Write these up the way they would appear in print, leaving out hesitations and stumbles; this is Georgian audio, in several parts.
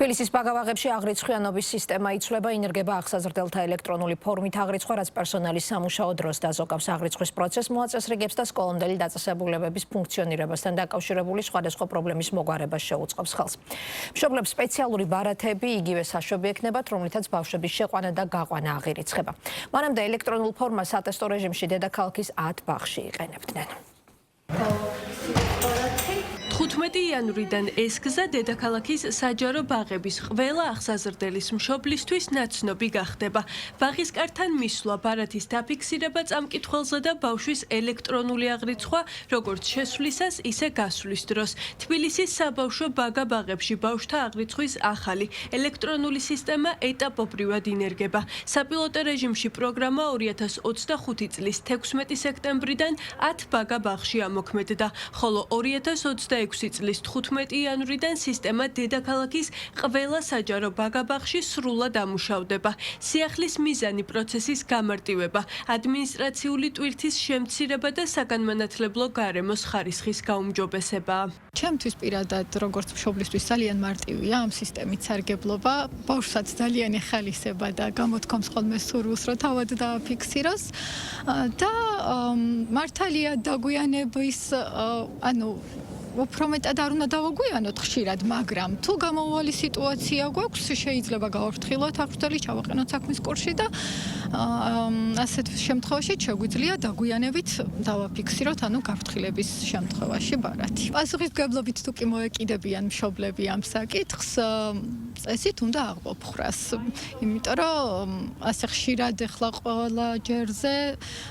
თბილისის ბაგავაღებში აღრიცხვიანობის სისტემა იცვლება, ინერგება აღსაზრდელთა ელექტრონული ფორმით აღრიცხვა, რაც პერსონალის სამუშაო დროს დაზოგავს აღრიცხვის პროცესს, მოაწესრიგებს და სკოლამდელი დაწესებულებების ფუნქციონირებასთან დაკავშირებული სხვადასხვა პრობლემის მოგვარებას შეუწყობს ხელს. მშობლებს სპეციალური ბარათები იგივე საშვები ექნებათ, რომლითაც ბავშვების შეყვანა და გაყვანა აღირიცხება. მანამდე ელექტრონულ ფორმას სატესტო რეჟიმში დედაქალაქის 10 ბაღში იყენებდნენ. 15 იანვრიდან ეს გზა დედაქალაქის საჯარო ბაღების ყველა აღსაზრდელის მშობლისთვის ნაცნობი გახდება. ბაღის კართან მისვლა, ბარათის დაფიქსირება წამკითხველზე და ბავშვის ელექტრონული აღრიცხვა, როგორც შესვლისას, ისე გასვლის დროს. თბილისის საბავშვო ბაგა-ბაღებში ბავშვთა აღრიცხვის ახალი ელექტრონული სისტემა ეტაპობრივად ინერგება. საპილოტო რეჟიმში პროგრამა 2025 წლის 16 სექტემბრიდან 10 ბაგა-ბაღში ამოქმედდა, ხოლო 2026 წლის 15 იანვრიდან სისტემა დედაქალაქის ყველა საჯარო ბაგა-ბაღში სრულად ამუშავდება. სიახლის მიზანი პროცესის გამარტივება, ადმინისტრაციული ტვირთის შემცირება და საგანმანათლებლო გარემოს ხარისხის გაუმჯობესებაა. ჩემთვის პირადად, როგორც მშობლისთვის ძალიან მარტივია ამ სისტემით სარგებლობა. ბავშვსაც ძალიან ეხალისება და გამოთქვამს ხოლმე სურვილს, რომ თავად დააფიქსიროს და მართალია დაგვიანების, უფრო მეტად არ უნდა დავაგვიანოთ ხშირად, მაგრამ თუ გამოუვალი სიტუაცია გვაქვს, შეიძლება გავაფრთხილოთ აღრთელი, ჩავაყენოთ საქმის კურსში და ასეთ შემთხვევაში შეგვიძლია დაგვიანებით დავაფიქსიროთ, გაფრთხილების შემთხვევაში ბარათი. პასუხისმგებლობით თუ კი მოეკიდებიან მშობლები ამ საკითხს, წესით უნდა აღვაფხრას, იმიტომ რომ ასე ხშირად ეხლა ყველა ჯერზე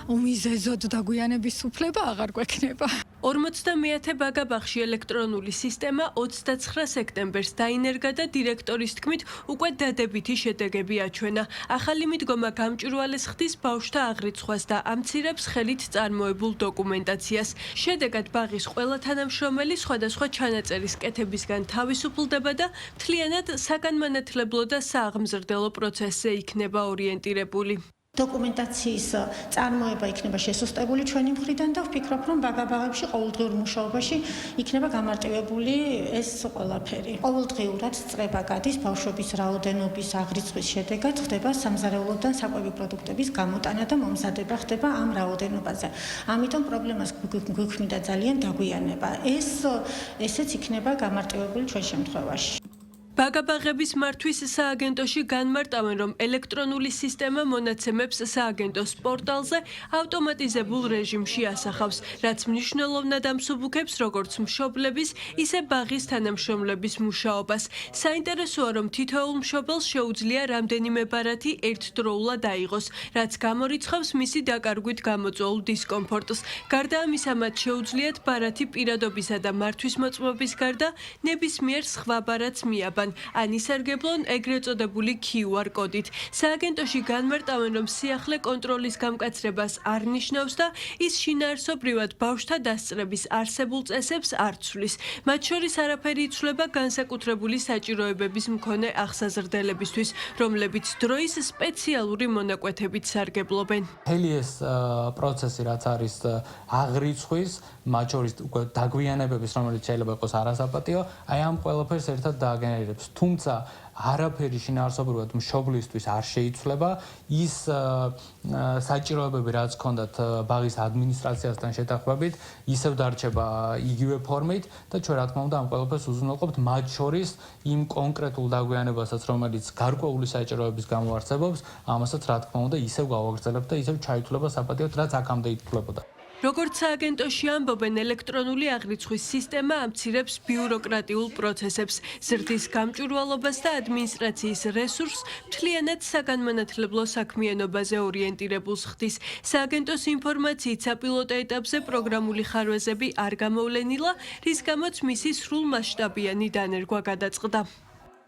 უმიზეზოდ დაგვიანების უფლება აღარ გვექნება. 50 ბაგა-ბაღში ელექტრონული სისტემა 29 სექტემბერს დაინერგა და დირექტორის თქმით უკვე დადებითი შედეგები აჩვენა. ახალი მიდგომა გამჭვირვალეს ხდის ბავშვთა აღრიცხვას და ამცირებს ხელით წარმოებულ დოკუმენტაციას. შედეგად ბაღის ყველა თანამშრომელი სხვადასხვა ჩანაწერის კეთებისგან თავისუფლდება და მთლიანად საგანმანათლებლო და სააღმზრდელო პროცესზე იქნება ორიენტირებული. დოკუმენტაციის წარმოება იქნება შესუსტებული ჩვენი მხრიდან და ვფიქრობ, რომ ბაგა-ბაღებში ყოველდღიურ მუშაობაში იქნება გამარტივებული ეს ყველაფერი. ყოველდღიურად წრება გადის ბავშვების რაოდენობის აღრიცხვის შედეგად ხდება სამზარეულოდან საკვები პროდუქტების გამოტანა და მომზადება ხდება ამ რაოდენობაზე. ამიტომ პრობლემას გვიქმნიდა ძალიან დაგვიანება. ესეც იქნება გამარტივებული ჩვენ შემთხვევაში. ბაგა-ბაღების მართვის სააგენტოში განმარტავენ, რომ ელექტრონული სისტემა მონაცემებს სააგენტოს პორტალზე ავტომატიზებულ რეჟიმში ასახავს, რაც მნიშვნელოვნად ამსუბუქებს როგორც მშობლების, ისე ბაღის თანამშრომლების მუშაობას. საინტერესოა, რომ თითოეულ მშობელს შეუძლია რამდენიმე ბარათი ერთდროულად აიღოს, რაც გამორიცხავს მისი დაკარგვით გამოწვეულ დისკომფორტს. გარდა ამისა, მათ შეუძლიათ ბარათი პირადობისა და მართვის მოწმობის გარდა ნებისმიერ სხვა ბარათს მიაბან. ან ისარგებლონ ეგრეთ წოდებული QR კოდით. სააგენტოში განმარტავენ, რომ სიახლე კონტროლის გამკაცრებას არ ნიშნავს და ის შინაარსობრივად ბავშვთა დასწრების არსებულ წესებს არ ცვლის. მათ შორის არაფერი იცვლება განსაკუთრებული საჭიროებების მქონე აღსაზრდელებისთვის, რომლებიც დროის სპეციალური მონაკვეთებით სარგებლობენ. მთელი ეს პროცესი, რაც არის აღრიცხვის, მათ შორის უკვე დაგვიანებების, რომელიც შეიძლება იყოს არასაპატიო, აი ამ ყველაფერს ერთად დააგენერებს. თუმცა არაფერი შინაარსობრივად მშობლისთვის არ შეიცვლება. ის საჭიროებები, რაც ჰქონდათ ბაღის ადმინისტრაციასთან შეთანხმებით, ისევ დარჩება იგივე ფორმით და ჩვენ რა თქმა უნდა ამ ყველაფერს უზრუნველყოფთ, მათ შორის იმ კონკრეტულ დაგვიანებასაც, რომელიც გარკვეული საჭიროების გამო არსებობს, ამასაც რა თქმა უნდა ისევ გავაგრძელებთ და ისევ ჩაითვლება საპატიოდ, რაც აქამდე ითვლებოდა. როგორც სააგენტოში ამბობენ, ელექტრონული აღრიცხვის სისტემა ამცირებს ბიუროკრატიულ პროცესებს, ზრდის გამჭვირვალობას და ადმინისტრაციის რესურსს მთლიანად საგანმანათლებლო საქმიანობაზე ორიენტირებულს ხდის. სააგენტოს ინფორმაციით, საპილოტო ეტაპზე პროგრამული ხარვეზები არ გამოვლენილა, რის გამოც მისი სრულმასშტაბიანი დანერგვა გადაწყდა.